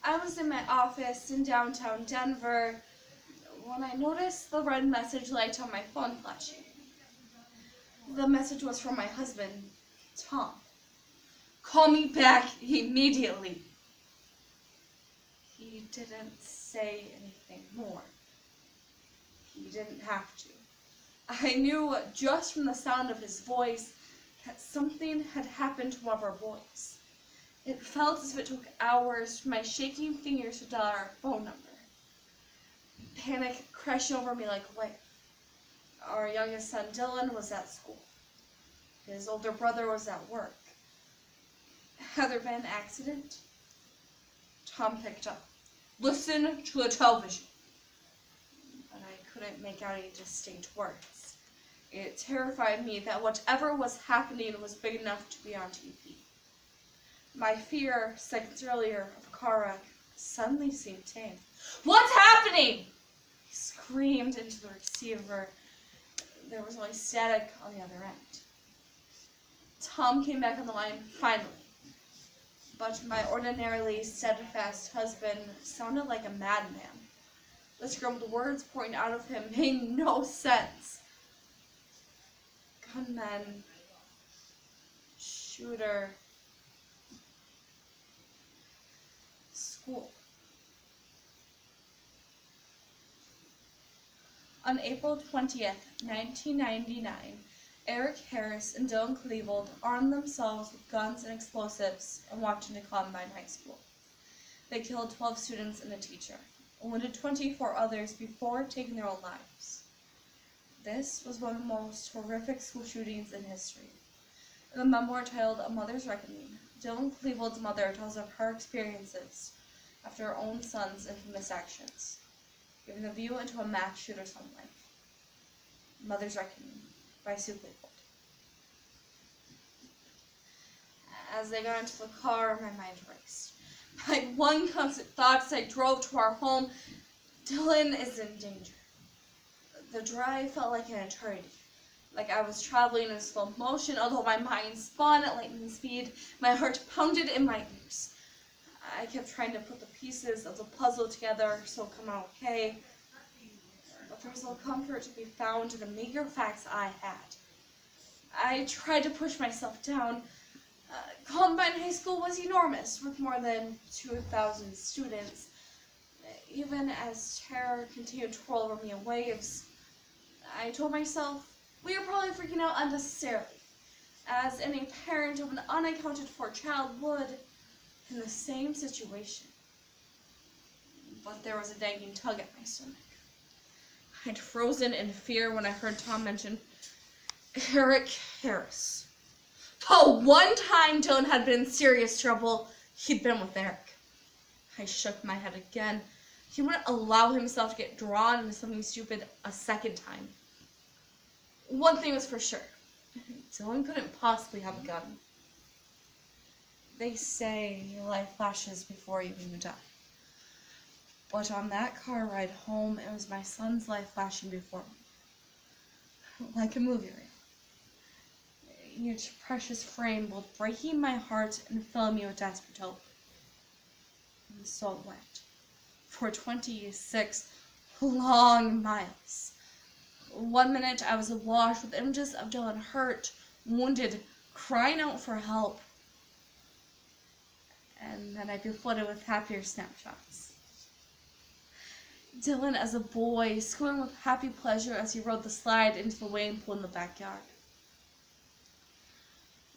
I was in my office in downtown Denver when I noticed the red message light on my phone flashing. The message was from my husband, Tom. "Call me back immediately." He didn't say anything more. He didn't have to. I knew just from the sound of his voice that something had happened to one of our boys. It felt as if it took hours for my shaking fingers to dial our phone number. Panic crashed over me like a wave. Our youngest son, Dylan, was at school. His older brother was at work. Had there been an accident? Tom picked up. "Listen to the television." But I couldn't make out any distinct words. It terrified me that whatever was happening was big enough to be on TV. My fear, seconds earlier, of a car wreck suddenly seemed tame. "What's happening?" He screamed into the receiver. There was only static on the other end. Tom came back on the line finally, but my ordinarily steadfast husband sounded like a madman. The scrambled words pouring out of him made no sense. Gunman, shooter, school. On April 20th, 1999, Eric Harris and Dylan Klebold armed themselves with guns and explosives and walked into Columbine High School. They killed 12 students and a teacher, and wounded 24 others before taking their own lives. This was one of the most horrific school shootings in history. In the memoir titled A Mother's Reckoning, Dylan Klebold's mother tells of her experiences after her own son's infamous actions, giving a view into a mass shooter's home life. Mother's Reckoning by Sue Klebold. As they got into the car, my mind raced. My one constant thought as I drove to our home, Dylan is in danger. The drive felt like an eternity, like I was traveling in slow motion, although my mind spun at lightning speed. My heart pounded in my ears. I kept trying to put the pieces of the puzzle together so it would come out okay, but there was no comfort to be found in the meager facts I had. I tried to push myself down. Columbine High School was enormous, with more than 2,000 students. Even as terror continued to roll over me in waves, I told myself we were probably freaking out unnecessarily, as any parent of an unaccounted for child would in the same situation. But there was a nagging tug at my stomach. I'd frozen in fear when I heard Tom mention Eric Harris. The one time Dylan had been in serious trouble, he'd been with Eric. I shook my head again. He wouldn't allow himself to get drawn into something stupid a second time. One thing was for sure. Dylan couldn't possibly have a gun. They say your life flashes before you die. But on that car ride home, it was my son's life flashing before me. Like a movie reel. Each precious frame both breaking my heart and filling me with desperate hope. And so it went. For 26 long miles. One minute I was awash with images of Dylan hurt, wounded, crying out for help. And then I'd be flooded with happier snapshots. Dylan as a boy, swimming with happy pleasure as he rode the slide into the wading pool in the backyard.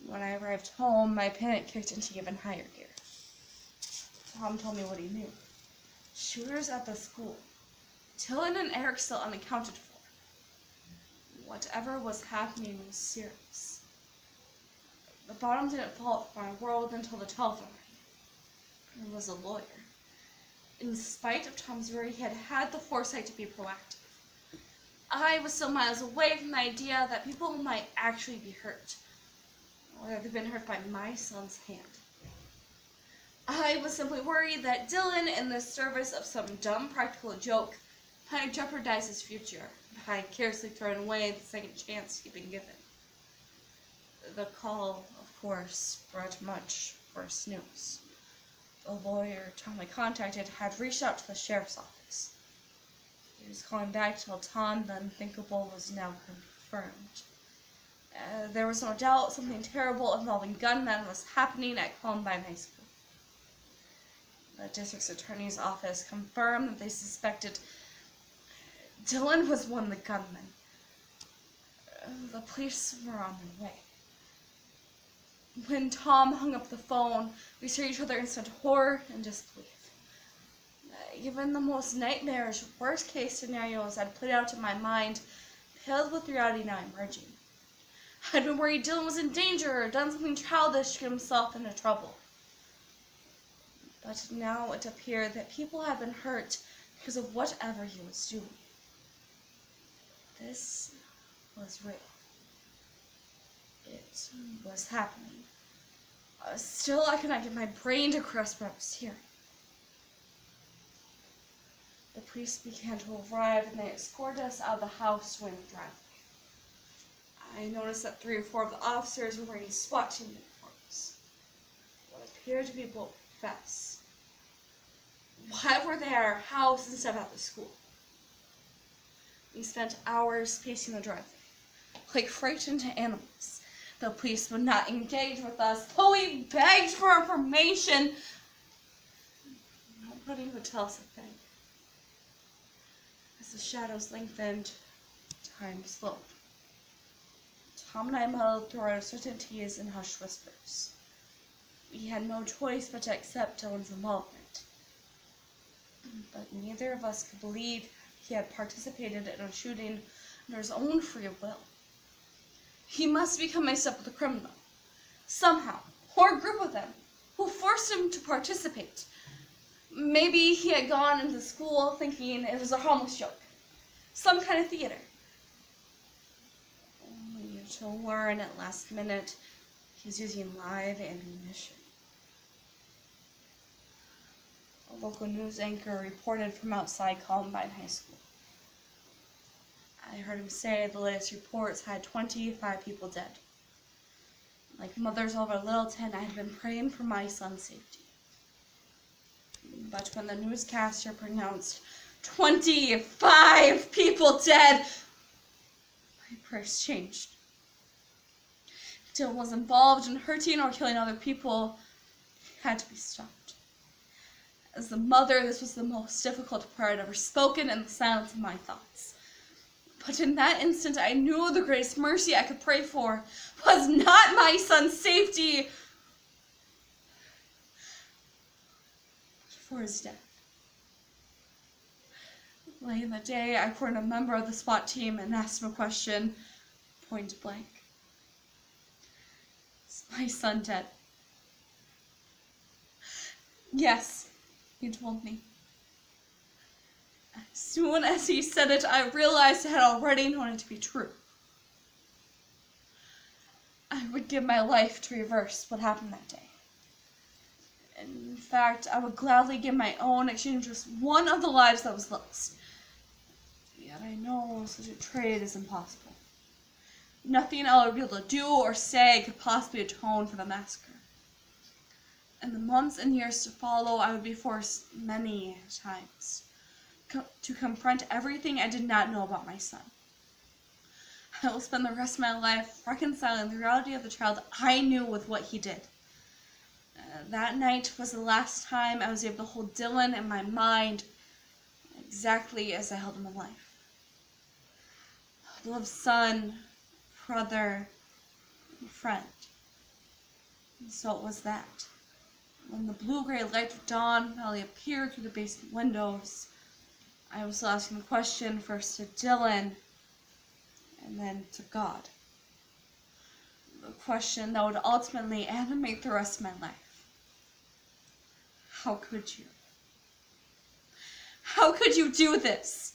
When I arrived home, my panic kicked into even higher gear. Tom told me what he knew. Shooters at the school. Dylan and Eric still unaccounted for. Whatever was happening was serious. The bottom didn't fall for my world until the telephone rang. It was a lawyer. In spite of Tom's worry, he had the foresight to be proactive. I was still miles away from the idea that people might actually be hurt, or that they've been hurt by my son's hand. I was simply worried that Dylan, in the service of some dumb practical joke, might jeopardize his future by carelessly throwing away the second chance he'd been given. The call, of course, brought much worse news. The lawyer Tom I contacted had reached out to the sheriff's office. He was calling back to tell Tom the unthinkable was now confirmed. There was no doubt something terrible involving gunmen was happening at Columbine High School. The district's attorney's office confirmed that they suspected Dylan was one of the gunmen. The police were on their way. When Tom hung up the phone, we stared at each other in such horror and disbelief. Even the most nightmarish, worst-case scenarios had played out in my mind, paled with reality now emerging. I'd been worried Dylan was in danger or done something childish to get himself into trouble. But now it appeared that people had been hurt because of whatever he was doing. This was real. It was happening. Still, I could not get my brain to grasp what I was hearing. The police began to arrive and they escorted us out of the house during the driveway. I noticed that 3 or 4 of the officers were wearing SWAT team uniforms. What appeared to be bulletproof vests. Why were they at our house instead of at the school? We spent hours pacing the driveway, like frightened animals. The police would not engage with us, though we begged for information. Nobody would tell us a thing. As the shadows lengthened, time slowed. Tom and I muddled through our uncertainties and hushed whispers. We had no choice but to accept Dylan's involvement. But neither of us could believe he had participated in a shooting under his own free will. He must become mixed up with a criminal, somehow, or a group of them, who forced him to participate. Maybe he had gone into school thinking it was a harmless joke, some kind of theater. Only to learn at last minute he was using live ammunition. A local news anchor reported from outside Columbine High School. I heard him say the latest reports had 25 people dead. Like mothers over Littleton, I had been praying for my son's safety. But when the newscaster pronounced 25 people dead, my prayers changed. Dylan was involved in hurting or killing other people. He had to be stopped. As the mother, this was the most difficult prayer I'd ever spoken in the silence of my thoughts. But in that instant, I knew the greatest mercy I could pray for was not my son's safety, but for his death. Late in the day, I cornered a member of the SWAT team and asked him a question, point blank. Is my son dead? Yes, he told me. As soon as he said it, I realized I had already known it to be true. I would give my life to reverse what happened that day. In fact, I would gladly give my own in exchange for just one of the lives that was lost. Yet I know such a trade is impossible. Nothing I would be able to do or say could possibly atone for the massacre. In the months and years to follow, I would be forced many times to confront everything I did not know about my son. I will spend the rest of my life reconciling the reality of the child I knew with what he did. That night was the last time I was able to hold Dylan in my mind exactly as I held him alive. A beloved son, brother, and friend. And so it was that. When the blue-gray light of dawn finally appeared through the basement windows, I was still asking the question first to Dylan and then to God. The question that would ultimately animate the rest of my life. How could you? How could you do this?